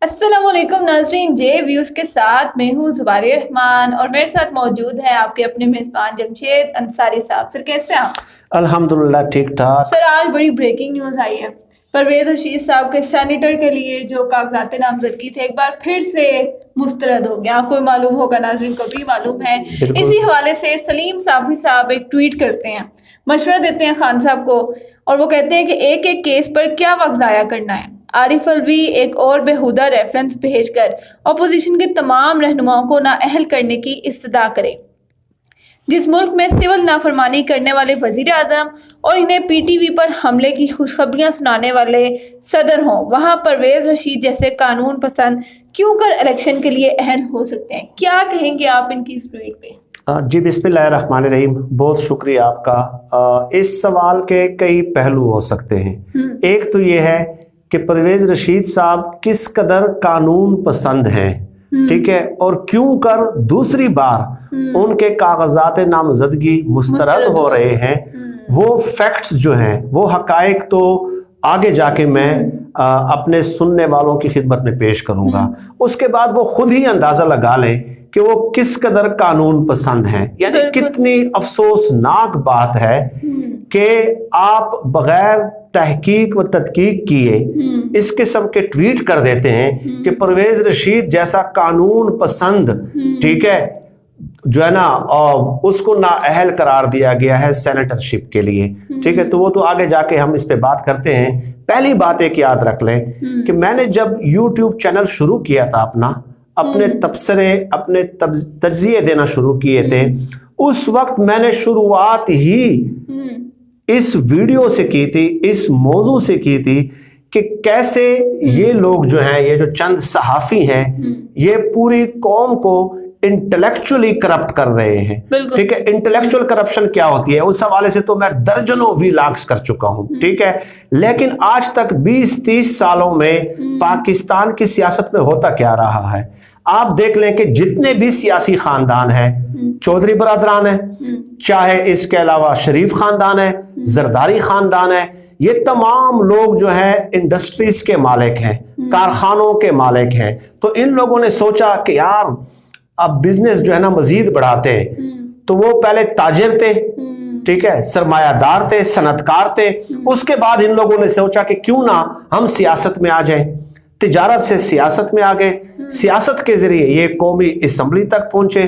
अस्सलाम वालेकुम नाज़रीन, जे व्यूज़ के साथ मैं हूँ ज़ुबारिया रहमान और मेरे साथ मौजूद है आपके अपने मेज़बान जमशेद अंसारी साहब। सर कैसे हैं आप? अल्हम्दुलिल्लाह ठीक ठाक। सर आज बड़ी ब्रेकिंग न्यूज़ आई है। परवेज़ रशीद साहब के सेनेटर के लिए जो कागजात नामजदगी थे एक बार फिर से मुस्तरद हो गया। आपको मालूम होगा, नाज़रीन को भी मालूम है। इसी हवाले से सलीम साफ़ी साहब एक ट्वीट करते हैं, मशवरा देते हैं खान साहब को, और वो कहते हैं कि एक एक केस पर क्या वक्त ज़ाया करना है। आरिफ अलवी एक और बेहुदा रेफरेंस भेजकर अपोजिशन के तमाम रहनुमाओं को नाअहल करने की इस्तदा करे। जिस मुल्क में सिविल नाफरमानी करने वाले वजीर आज़म और इन्हें पीटीवी पर हमले की खुशखबरियां सुनाने वाले सदर हों, वहाँ परवेज़ रशीद जैसे कानून पसंद क्यों कर इलेक्शन के लिए अहम हो सकते हैं? क्या कहेंगे आप इनकी इस ट्वीट पे? जी बिस्मिल्लाहिर्रहमानिर्रहीम, बहुत शुक्रिया आपका। इस सवाल के कई पहलू हो सकते हैं। एक तो ये है कि परवेज़ रशीद साहब किस कदर कानून पसंद हैं, ठीक है, और क्यों कर दूसरी बार उनके कागजात नामजदगी मुस्तरद हो रहे हैं। वो फैक्ट्स जो हैं, वो हकायक तो आगे जाके मैं अपने सुनने वालों की खिदमत में पेश करूंगा। उसके बाद वो खुद ही अंदाजा लगा लें कि वो किस कदर कानून पसंद हैं। यानी कितनी अफसोसनाक बात है कि आप बगैर तहकीक व तदकीक किए इस किस्म के ट्वीट कर देते हैं कि परवेज़ रशीद जैसा कानून पसंद, ठीक है, जो है ना, उसको नाअहल करार दिया गया है सेनेटरशिप के लिए, ठीक है। तो वो तो आगे जाके हम इस पे बात करते हैं। पहली बात एक याद रख लें कि मैंने जब YouTube चैनल शुरू किया था अपने तबसरे, अपने तज्जिए देना शुरू किए थे, उस वक्त मैंने शुरुआत ही इस वीडियो से की थी, इस मौजू से की थी कि कैसे ये लोग जो हैं, ये जो चंद सहाफ़ी हैं, ये पूरी कौम को इंटेलेक्चुअली करप्ट कर रहे हैं, ठीक है। इंटेलेक्चुअल करप्शन क्या होती है, उस हवाले से तो मैं दर्जनों व्लॉग्स कर चुका हूं, ठीक है। लेकिन आज तक 20-30 सालों में पाकिस्तान की सियासत में होता क्या रहा है, आप देख लें कि जितने भी सियासी खानदान हैं, चौधरी बरादरान है, चाहे इसके अलावा शरीफ खानदान है, जरदारी खानदान है, ये तमाम लोग जो हैं इंडस्ट्रीज के मालिक हैं, कारखानों के मालिक हैं। तो इन लोगों ने सोचा कि यार अब बिजनेस जो है ना मजीद बढ़ाते हैं। तो वो पहले ताजिर थे, ठीक है, सरमायादार थे, सनतकार थे। उसके बाद इन लोगों ने सोचा कि क्यों ना हम सियासत में आ जाएं। तिजारत से सियासत में आ गए, सियासत के जरिए ये कौमी असम्बली तक पहुंचे,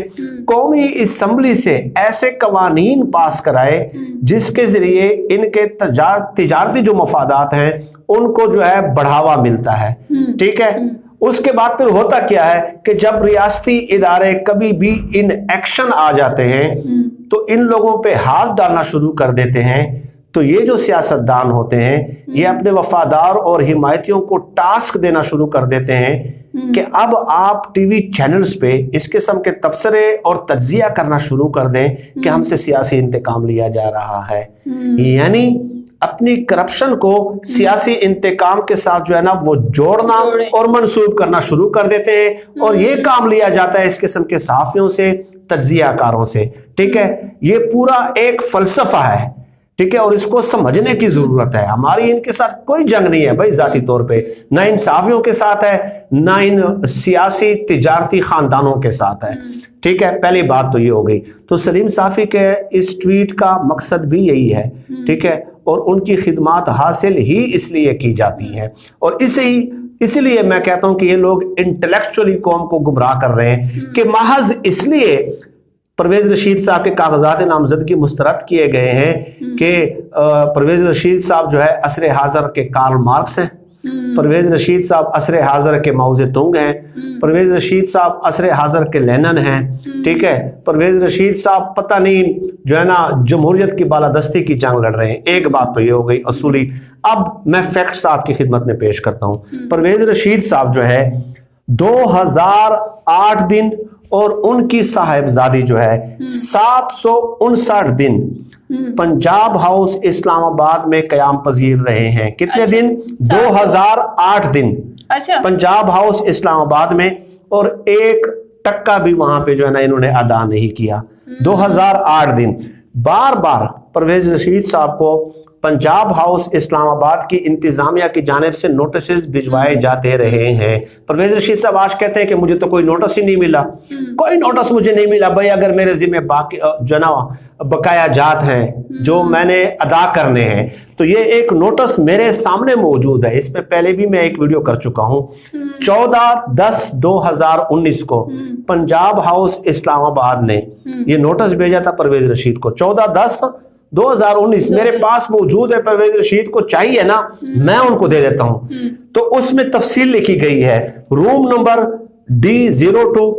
कौमी असम्बली से ऐसे कवानीन पास कराए जिसके जरिए इनके तिजारती जो मफादात हैं उनको जो है बढ़ावा मिलता है, ठीक है। उसके बाद फिर होता क्या है कि जब रियासती इदारे कभी भी इन एक्शन आ जाते हैं तो इन लोगों पे हाथ डालना शुरू कर देते हैं। तो ये जो सियासतदान होते हैं, ये अपने वफादार और हिमायतियों को टास्क देना शुरू कर देते हैं कि अब आप टीवी चैनल्स पे इस किस्म के तबसरे और तज्जिया करना शुरू कर दें कि हमसे सियासी इंतकाम लिया जा रहा है। यानी अपनी करप्शन को सियासी इंतकाम के साथ जो है ना वो जोड़ना और मंसूब करना शुरू कर देते हैं, और ये काम लिया जाता है इस किस्म के सहाफियों से, तज्जियाकारों से, ठीक है। ये पूरा एक फलसफा है, ठीक है, और इसको समझने की जरूरत है। हमारी इनके साथ कोई जंग नहीं है भाई, जाती तौर पे ना इन साफियों के साथ है, ना इन सियासी तिजारती खानदानों के साथ है, ठीक है। पहली बात तो ये हो गई। तो सलीम साफी के इस ट्वीट का मकसद भी यही है, ठीक है, और उनकी खिदमात हासिल ही इसलिए की जाती हैं, और इसलिए मैं कहता हूं कि ये लोग इंटेलेक्चुअली कौम को गुमराह कर रहे हैं कि महज इसलिए परवेज़ रशीद साहब के कागजात नामजदगी मुस्तरद किए गए हैं कि परवेज़ रशीद साहब जो है असरे हाज़र के कार्ल मार्क्स हैं, परवेज़ रशीद साहब असरे हाज़र के माओ ज़ेतुंग हैं, परवेज़ रशीद साहब असरे हाज़र के लेनिन हैं, ठीक है। परवेज़ रशीद साहब पता नहीं जो है ना जमहूरियत की बालादस्ती की जंग लड़ रहे हैं। एक बात तो ये हो गई असूली। अब मैं फैक्ट्स आपकी खिदमत में पेश करता हूँ। परवेज़ रशीद साहब जो है 2008 दिन और उनकी साहिबजादी जो है 759 दिन पंजाब हाउस इस्लामाबाद में कयाम पजीर रहे हैं। कितने दिन? 2008 दिन पंजाब हाउस इस्लामाबाद में, और 1 टक्का भी वहां पे जो है ना इन्होंने अदा नहीं किया। 2008 दिन। बार बार परवेज़ रशीद साहब को पंजाब हाउस इस्लामाबाद की इंतजामिया की जानिब से नोटिस भिजवाए जाते रहे हैं। परवेज रशीद साहब आज कहते हैं कि मुझे तो कोई नोटिस ही नहीं मिला, कोई नोटिस मुझे नहीं मिला। भाई अगर मेरे जिम्मे बाकी जो ना बकाया जात हैं जो मैंने अदा करने हैं, तो ये एक नोटिस मेरे सामने मौजूद है। इस पे पहले भी मैं एक वीडियो कर चुका हूं। 14/10/2019 को पंजाब हाउस इस्लामाबाद ने ये नोटिस भेजा था परवेज रशीद को। 14/10/2019 मेरे पास मौजूद है। परवेज रशीद को चाहिए ना, मैं उनको दे देता हूं। तो उसमें तफसील लिखी गई है। रूम नंबर D02,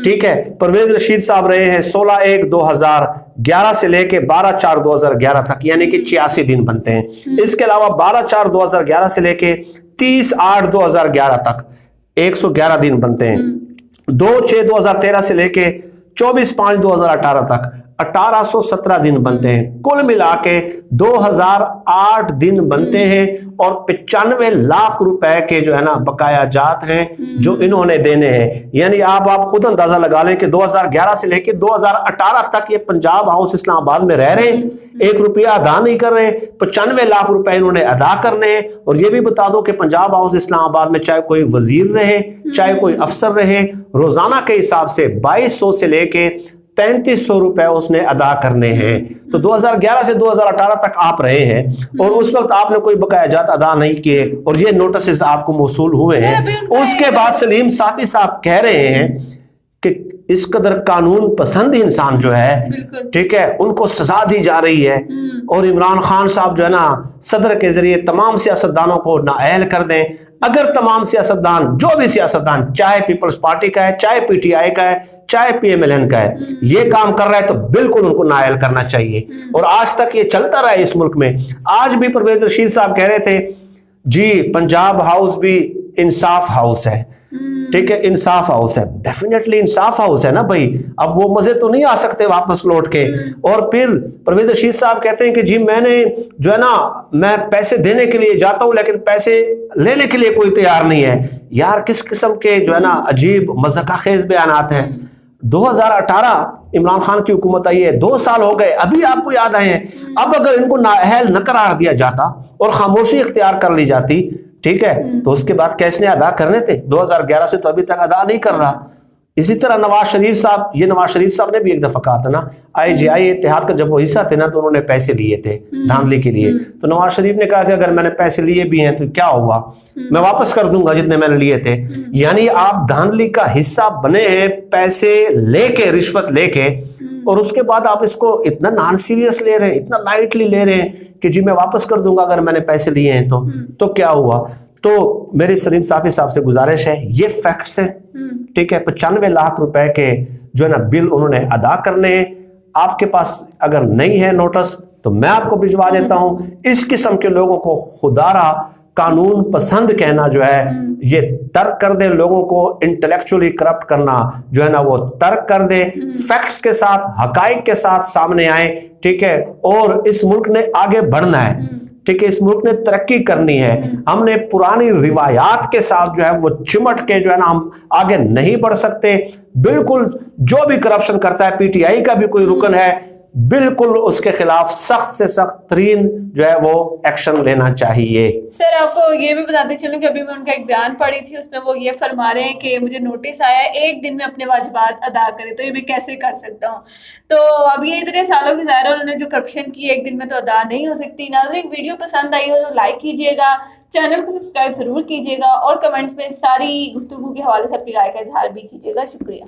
ठीक है, परवेज रशीद साहब रहे हैं 16/1/2011 से लेके 12/4/2011 तक, यानी कि 86 दिन बनते हैं। इसके अलावा 12/4/2011 से लेके 30/8/2011 तक 111 दिन बनते हैं। 2/6/2013 से लेके 24/5/2018 तक 1817 दिन बनते हैं। कुल मिला के 2008 दिन बनते हैं और 95 लाख रुपए के जो है ना बकाया जात हैं जो इन्होंने देने हैं। यानी आप खुद अंदाजा लगा लें कि 2011 से लेकर 2018 तक ये पंजाब हाउस इस्लामाबाद में रह रहे हैं, 1 रुपया अदा नहीं कर रहे, 95 लाख रुपए इन्होंने अदा करने हैं। और ये भी बता दो कि पंजाब हाउस इस्लामाबाद में चाहे कोई वजीर रहे, चाहे कोई अफसर रहे, रोजाना के हिसाब से 2200 से लेके 3500 रुपए उसने अदा करने हैं। तो 2011 से 2018 तक आप रहे हैं और उस वक्त आपने कोई बकाया जात अदा नहीं किए और ये नोटिस आपको मौसूल हुए हैं। उसके बाद सलीम साफी साहब कह रहे हैं कि इस कदर कानून पसंद इंसान जो है, ठीक है, उनको सजा दी जा रही है। और इमरान खान साहब जो है ना सदर के जरिए तमाम सियासतदानों को नाअहल कर दें। अगर तमाम सियासतदान, जो भी सियासतदान, चाहे पीपल्स पार्टी का है, चाहे PTI का है, चाहे PMLN का है, ये काम कर रहा है तो बिल्कुल उनको नाअहल करना चाहिए। और आज तक ये चलता रहा है इस मुल्क में। आज भी परवेज रशीद साहब कह रहे थे जी पंजाब हाउस भी इंसाफ हाउस है, ठीक है, इंसाफ हाउस है। डेफिनेटली इंसाफ हाउस है ना भाई। अब वो मजे तो नहीं आ सकते वापस लौट के। और फिर परवेज रशीद साहब कहते हैं कि जी मैंने जो है ना, मैं पैसे देने के लिए जाता हूं लेकिन पैसे लेने के लिए कोई तैयार नहीं है। यार किस किस्म के जो है ना अजीब मज़ाक़खेज़ बयानात हैं। 2018 इमरान खान की हुकूमत आई है, 2 साल हो गए, अभी आपको याद आए हैं। अब अगर इनको नाअहल न करार दिया जाता और खामोशी इख्तियार कर ली जाती, ठीक है, तो उसके बाद कैश ने अदा करने थे। 2011 से तो अभी तक अदा नहीं कर रहा। इसी तरह नवाज शरीफ साहब, ये नवाज शरीफ साहब ने भी एक दफा कहा था ना, IGI इत्तेहाद का जब वो हिस्सा थे ना, तो उन्होंने पैसे लिए थे धांधली के लिए। तो नवाज शरीफ ने कहा कि अगर मैंने पैसे लिए भी हैं तो क्या हुआ, मैं वापस कर दूंगा जितने मैंने लिए थे। यानी आप धांधली का हिस्सा बने हैं, पैसे लेके, रिश्वत लेके, और उसके बाद आप इसको इतना नॉन सीरियस ले रहे हैं, इतना लाइटली ले रहे हैं कि जी मैं वापस कर दूंगा अगर मैंने पैसे लिए हैं तो क्या हुआ। तो मेरी सलीम साफी साहब से गुजारिश है, ये फैक्ट्स हैं, ठीक है। 95 लाख रुपए के जो है ना बिल उन्होंने अदा करने हैं। आपके पास अगर नहीं है नोटिस तो मैं आपको भिजवा देता हूं। इस किस्म के लोगों को खुदारा कानून पसंद कहना जो है ये तर्क कर दे। लोगों को इंटेलेक्चुअली करप्ट करना जो है ना वो तर्क कर दे। फैक्ट्स के साथ, हकाइक के साथ सामने आए, ठीक है। और इस मुल्क ने आगे बढ़ना है, ठीक है, इस मुल्क ने तरक्की करनी है। हमने पुरानी रिवायात के साथ जो है वो चिमट के जो है ना हम आगे नहीं बढ़ सकते। बिल्कुल जो भी करप्शन करता है, PTI का भी कोई रुकन है, बिल्कुल उसके खिलाफ सख्त से सख्त तरीन जो है वो एक्शन लेना चाहिए। सर आपको ये भी बताते चलूं कि अभी मैं उनका एक बयान पढ़ी थी, उसमें वो ये फरमा रहे हैं कि मुझे नोटिस आया है 1 दिन में अपने वाजिबात अदा करें, तो ये मैं कैसे कर सकता हूँ। तो अब ये इतने सालों की ज़ाहिर उन्होंने जो करप्शन की 1 दिन में तो अदा नहीं हो सकती। नाज़रीन वीडियो पसंद आई हो तो लाइक कीजिएगा, चैनल को सब्सक्राइब जरूर कीजिएगा और कमेंट्स में सारी गुफ्तगू के हवाले से अपनी राय का इजहार भी कीजिएगा। शुक्रिया।